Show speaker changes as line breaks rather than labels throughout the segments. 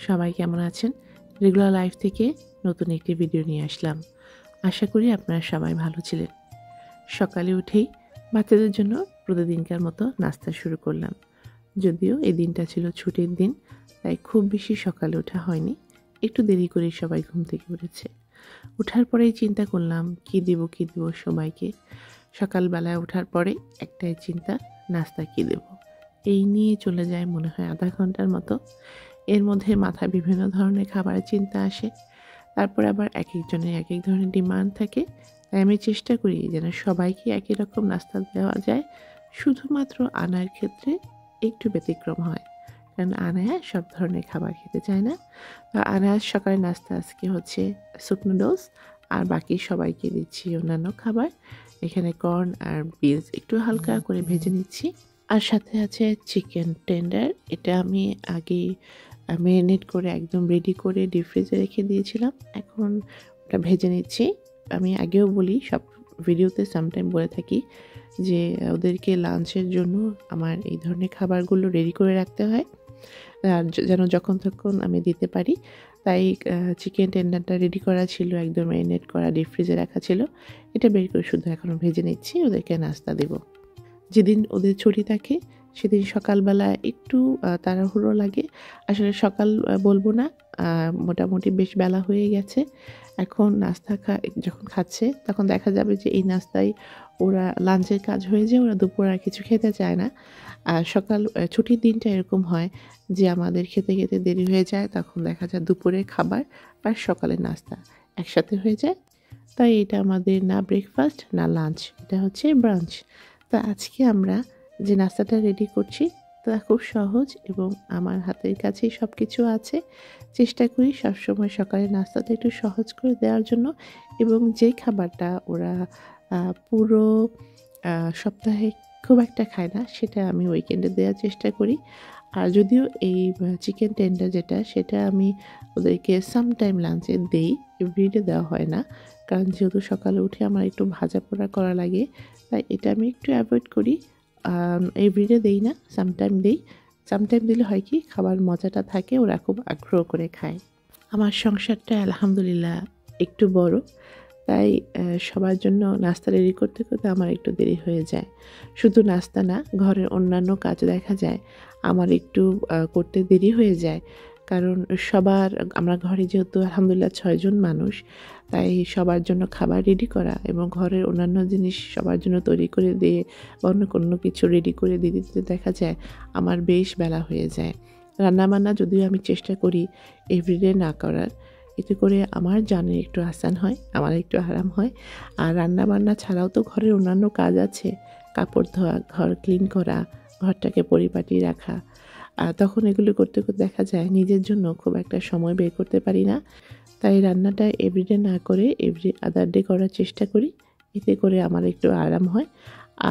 সবাই কেমন আছেন? রেগুলার লাইফ থেকে নতুন একটি ভিডিও নিয়ে আসলাম। আশা করি আপনারা সবাই ভালো ছিলেন। সকালে উঠেই বাচ্চাদের জন্য প্রতিদিনকার মতো নাস্তা শুরু করলাম। যদিও এই দিনটা ছিল ছুটির দিন, তাই খুব বেশি সকালে ওঠা হয়নি। একটু দেরি করেই সবাই ঘুম থেকে উঠেছে। ওঠার পরেই চিন্তা করলাম কি দিব সবাইকে। সকালবেলায় ওঠার পরে একটাই চিন্তা, নাস্তা কি দেব। এই নিয়ে চলে যায় মনে হয় আধা ঘন্টার মতো। এর মধ্যে মাথায় বিভিন্ন ধরনের খাবারের চিন্তা আসে। তারপর আবার এক একজনের এক এক ধরনের ডিমান্ড থাকে। তাই আমি চেষ্টা করি যেন সবাইকে একই রকম নাস্তা দেওয়া যায়। শুধুমাত্র আনার ক্ষেত্রে একটু ব্যতিক্রম হয়, কারণ আনায়া সব ধরনের খাবার খেতে চায় না। আনায়ার সকালে নাস্তা আজকে হচ্ছে স্যুপ নুডলস, আর বাকি সবাইকে দিচ্ছি অন্যান্য খাবার। এখানে কর্ন আর বিনস একটু হালকা করে ভেজে নিচ্ছি, আর সাথে আছে চিকেন টেন্ডার। এটা আমি আগে ম্যারিনেট করে একদম রেডি করে ডিপ ফ্রিজে রেখে দিয়েছিলাম। এখন ওটা ভেজে নিচ্ছি। আমি আগেও বলি, সব ভিডিওতে সামটাইম বলে থাকি যে ওদেরকে লাঞ্চের জন্য আমার এই ধরনের খাবারগুলো রেডি করে রাখতে হয়, যেন যখন তখন আমি দিতে পারি। তাই চিকেন টেন্ডারটা রেডি করা ছিল, একদম ম্যারিনেট করা ডিপ ফ্রিজে রাখা ছিল। এটা বের করে শুধু এখন ভেজে নিচ্ছি, ওদেরকে নাস্তা দেব। যেদিন ওদের ছুটি থাকে সেদিন সকালবেলা একটু তাড়াহুড়ো লাগে। আসলে সকাল বলবো না, মোটামুটি বেশ বেলা হয়ে গেছে। এখন নাস্তা যখন খাচ্ছে তখন দেখা যাবে যে এই নাস্তায় ওরা লাঞ্চের কাজ হয়ে যায়, ওরা দুপুর আর কিছু খেতে চায় না। আর সকাল ছুটির দিনটা এরকম হয় যে আমাদের খেতে খেতে দেরি হয়ে যায়, তখন দেখা যায় দুপুরের খাবার আর সকালের নাস্তা একসাথে হয়ে যায়। তাই এটা আমাদের না ব্রেকফাস্ট না লাঞ্চ, এটা হচ্ছে ব্রাঞ্চ। তো আজকে আমরা যে নাস্তাটা রেডি করছি তা খুব সহজ এবং আমার হাতের কাছেই সব কিছু আছে। চেষ্টা করি সবসময় সকালে নাস্তাটা একটু সহজ করে দেওয়ার জন্য, এবং যে খাবারটা ওরা পুরো সপ্তাহে খুব একটা খায় না সেটা আমি উইকেন্ডে দেওয়ার চেষ্টা করি। আর যদিও এই চিকেন টেন্ডার যেটা, সেটা আমি ওদেরকে সামটাইম লাঞ্চে দেই, এভরিডে দেওয়া হয় না, কারণ যেহেতু সকালে উঠে আমার একটু ভাজা পোড়া করা লাগে, তাই এটা আমি একটু অ্যাভয়েড করি। এভরিডে দেই না, সামটাইম দেই। সামটাইম দিলে হয় কি, খাবার মজাটা থাকে, ওরা খুব আগ্রহ করে খায়। আমার সংসারটা আলহামদুলিল্লাহ একটু বড়, তাই সবার জন্য নাস্তা রেডি করতে করতে আমার একটু দেরি হয়ে যায়। শুধু নাস্তা না, ঘরের অন্যান্য কাজ দেখা যায় আমার একটু করতে দেরি হয়ে যায়, কারণ আমরা ঘরে যেহেতু আলহামদুলিল্লাহ 6 জন মানুষ, তাই সবার জন্য খাবার রেডি করা এবং ঘরের অন্যান্য জিনিস সবার জন্য তৈরি করে দিয়ে বা অন্য কোনো কিছু রেডি করে দিয়ে দিতে দেখা যায় আমার বেশ বেলা হয়ে যায়। রান্নাবান্না যদিও আমি চেষ্টা করি এভরিডে না করার, এতে করে আমার জানের একটু আসান হয়, আমার একটু আরাম হয়। আর রান্নাবান্না ছাড়াও তো ঘরের অন্যান্য কাজ আছে, কাপড় ধোয়া, ঘর ক্লিন করা, ঘরটাকে পরিপাটি রাখা। তখন এগুলো করতে করতে দেখা যায় নিজের জন্য খুব একটা সময় বের করতে পারি না। তাই রান্নাটা এভরিডে না করে এভরি আদার ডে করার চেষ্টা করি, এতে করে আমার একটু আরাম হয়।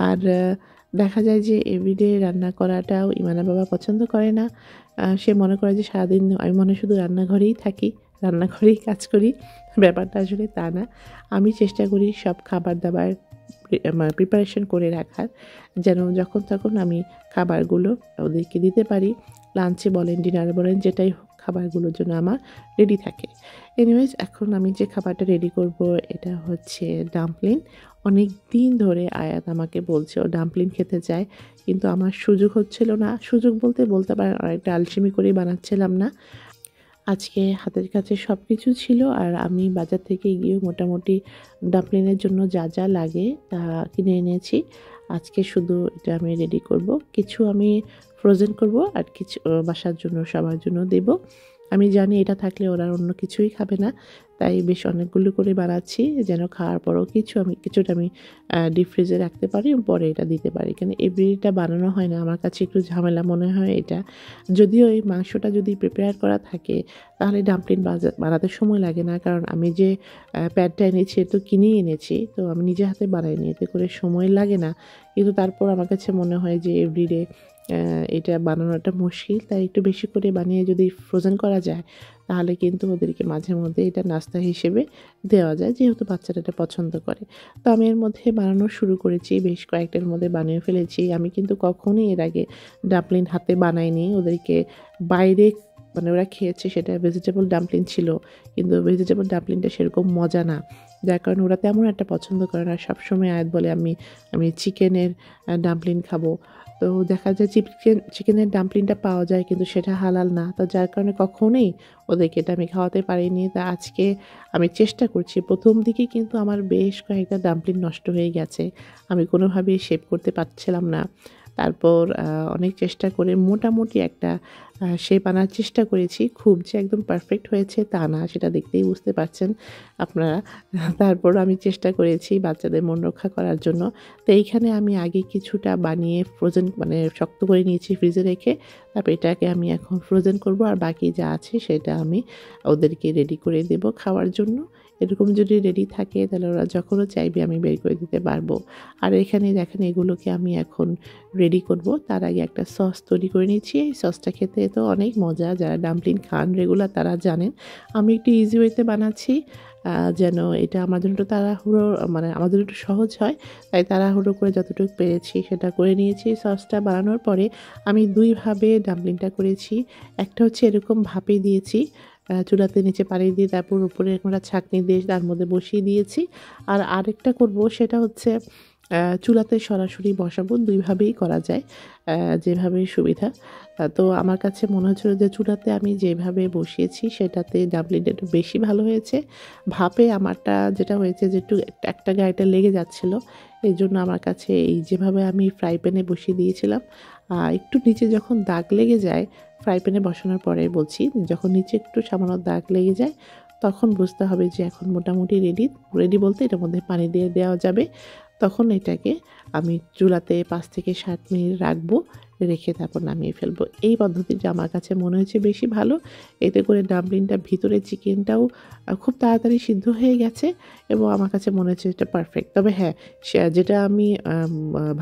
আর দেখা যায় যে এভরিডে রান্না করাটাও ইমানের বাবা পছন্দ করে না। সে মনে করে যে সারাদিন আমি মনে শুধু রান্নাঘরেই থাকি, রান্নাঘরেই কাজ করি। ব্যাপারটা আসলে তা না। আমি চেষ্টা করি সব খাবার দাবার প্রিপারেশন করে রাখার, যেন যখন তখন আমি খাবারগুলো ওদেরকে দিতে পারি। লাঞ্চে বলেন, ডিনারে বলেন, যেটাই হোক, খাবারগুলোর জন্য আমার রেডি থাকে। এনিওয়েজ, এখন আমি যে খাবারটা রেডি করব এটা হচ্ছে ডাম্পলিং। অনেক দিন ধরে আয়াত আমাকে বলছে ও ডাম্পলিং খেতে চায়, কিন্তু আমার সুযোগ হচ্ছিল না। সুযোগ বলতে পারেন অনেকটা আলসেমি করেই বানাচ্ছিলাম না। আজকে হাতের কাছে সব কিছু ছিল, আর আমি বাজার থেকে গিয়ে মোটামুটি ডাম্পলিংয়ের জন্য যা যা লাগে তা কিনে এনেছি। আজকে শুধু এটা আমি রেডি করব, কিছু আমি ফ্রোজেন করব আর কিছু বাসার জন্য সবার জন্য দেব। আমি জানি এটা থাকলে ওরা অন্য কিছুই খাবে না, তাই বেশ অনেকগুলো করে বানাচ্ছি, যেন খাওয়ার পরও কিছুটা আমি ডিপ ফ্রিজে রাখতে পারি এবং পরে এটা দিতে পারি। কেন এভরিটা বানানো হয় না, আমার কাছে একটু ঝামেলা মনে হয় এটা। যদিও এই মাংসটা যদি প্রিপেয়ার করা থাকে তাহলে ডাম্পলিং বানাতে সময় লাগে না, কারণ আমি যে প্যাডটা এনেছি তো কিনেই এনেছি, তো আমি নিজে হাতে বানাইনি, এতে করে সময় লাগে না। কিন্তু তারপর আমার কাছে মনে হয় যে এভরিডে এটা বানানোটা মুশকিল, তাই একটু বেশি করে বানিয়ে যদি ফ্রোজেন করা যায় তাহলে কিন্তু ওদেরকে মাঝে মধ্যে এটা নাস্তা হিসেবে দেওয়া যায়, যেহেতু বাচ্চারা এটা পছন্দ করে। তো আমি এর মধ্যে বানানো শুরু করেছি, বেশ কয়েকটার মধ্যে বানিয়ে ফেলেছি। আমি কিন্তু কখনোই এর আগে ডাম্পলিং হাতে বানাইনি, ওদেরকে বাইরে মানে ওরা খেয়েছে সেটা ভেজিটেবল ডাম্পলিং ছিল, কিন্তু ভেজিটেবল ডাম্পলিংটা সেরকম মজা না, যার কারণে ওরা তেমন একটা পছন্দ করে না। সবসময় আয়াত বলে আমি চিকেনের ডাম্পলিং খাবো। তো দেখা যায় চিকেনের ডাম্পলিংটা পাওয়া যায়, কিন্তু সেটা হালাল না, তো যার কারণে কখনোই ওদেরকে এটা আমি খাওয়াতে পারিনি। তা আজকে আমি চেষ্টা করছি। প্রথম দিকে কিন্তু আমার বেশ কয়েকটা ডাম্পলিং নষ্ট হয়ে গেছে, আমি কোনোভাবেই শেপ করতে পারছিলাম না। তারপর অনেক চেষ্টা করে মোটামুটি একটা শেপ আনার চেষ্টা করেছি। খুব যে একদম পারফেক্ট হয়েছে তা না, সেটা দেখতেই বুঝতে পারছেন আপনারা। তারপর আমি চেষ্টা করেছি বাচ্চাদের মন রক্ষা করার জন্য। তো এইখানে আমি আগে কিছুটা বানিয়ে ফ্রোজেন মানে শক্ত করে নিয়েছি ফ্রিজে রেখে, তারপর এটাকে আমি এখন ফ্রোজেন করব, আর বাকি যা আছে সেটা আমি ওদেরকে রেডি করে দেব খাওয়ার জন্য। এরকম যদি রেডি থাকে তাহলে ওরা যখনও চাইবে আমি বের করে দিতে পারবো। আর এখানে দেখেন এগুলোকে আমি এখন রেডি করব। তার আগে একটা সস তৈরি করে নিচ্ছি। এই সসটা খেতে তো অনেক মজা, যারা ডাম্পলিং খান রেগুলার তারা জানেন। আমি একটু ইজি ওয়েতে বানাচ্ছি, যেন এটা আমার জন্য একটু তাড়াহুড়ো মানে আমার জন্য একটু সহজ হয়, তাই তাড়াহুড়ো করে যতটুকু পেরেছি সেটা করে নিয়েছি। সসটা বানানোর পরে আমি দুইভাবে ডাম্পলিংটা করেছি। একটা হচ্ছে এরকম ভাপে দিয়েছি, চুলাতে নিচে পানি দিয়ে তারপর উপরে একটা ছাঁকনি দিয়ে তার মধ্যে বসিয়ে দিয়েছি। আর আরেকটা করব, সেটা হচ্ছে চুলাতে সরাসরি বসাবো। দুইভাবেই করা যায়, যেভাবে সুবিধা। তো আমার কাছে মনে হচ্ছিল যে চুলাতে আমি যেভাবে বসিয়েছি সেটাতে ডাম্পলিংটা একটু বেশি ভালো হয়েছে। ভাপে আমারটা যেটা হয়েছে যে একটু একটা গায়েটা লেগে যাচ্ছিলো, এই জন্য আমার কাছে এই যেভাবে আমি ফ্রাই প্যানে বসিয়ে দিয়েছিলাম, একটু নিচে যখন দাগ লেগে যায় ফ্রাই প্যানে বসানোর পরে বলছি, যখন নিচে একটু সামান্য দাগ লেগে যায় তখন বুঝতে হবে যে এখন মোটামুটি রেডি বলতে এটার মধ্যে পানি দিয়ে দেওয়া যাবে। তখন এটাকে আমি চুলাতে 5 থেকে 7 মিনিট রাখবো, রেখে তারপর নামিয়ে ফেলবো। এই পদ্ধতিটা আমার কাছে মনে হয়েছে বেশি ভালো। এতে করে ডাম্পলিংটা ভিতরে চিকেনটাও খুব তাড়াতাড়ি সিদ্ধ হয়ে গেছে এবং আমার কাছে মনে হচ্ছে এটা পারফেক্ট। তবে হ্যাঁ, যেটা আমি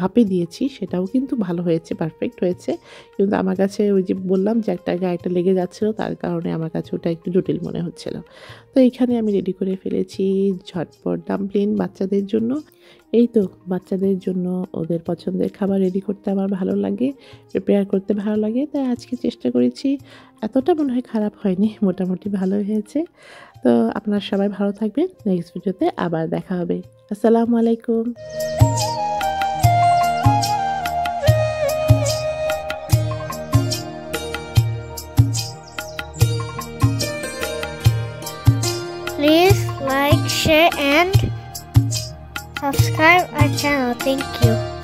ভাপে দিয়েছি সেটাও কিন্তু ভালো হয়েছে, পারফেক্ট হয়েছে। কিন্তু আমার কাছে ওই যে বললাম যে একটা গায়েটা লেগে যাচ্ছিলো, তার কারণে আমার কাছে ওটা একটু জটিল মনে হচ্ছিলো। তো এইখানে আমি রেডি করে ফেলেছি ঝটপট ডাম্পলিং বাচ্চাদের জন্য। এই তো বাচ্চাদের জন্য ওদের পছন্দের খাবার রেডি করতে আমার ভালো লাগে, প্রিপেয়ার করতে ভালো লাগে, তাই আজকে চেষ্টা করেছি। এতটা মনে হয় খারাপ হয়নি, মোটামুটি ভালোই হয়েছে। তো আপনারা সবাই ভালো থাকবেন, নেক্সট ভিডিওতে আবার দেখা হবে। আসসালামু আলাইকুম।
Please like, share and subscribe our channel. Thank you.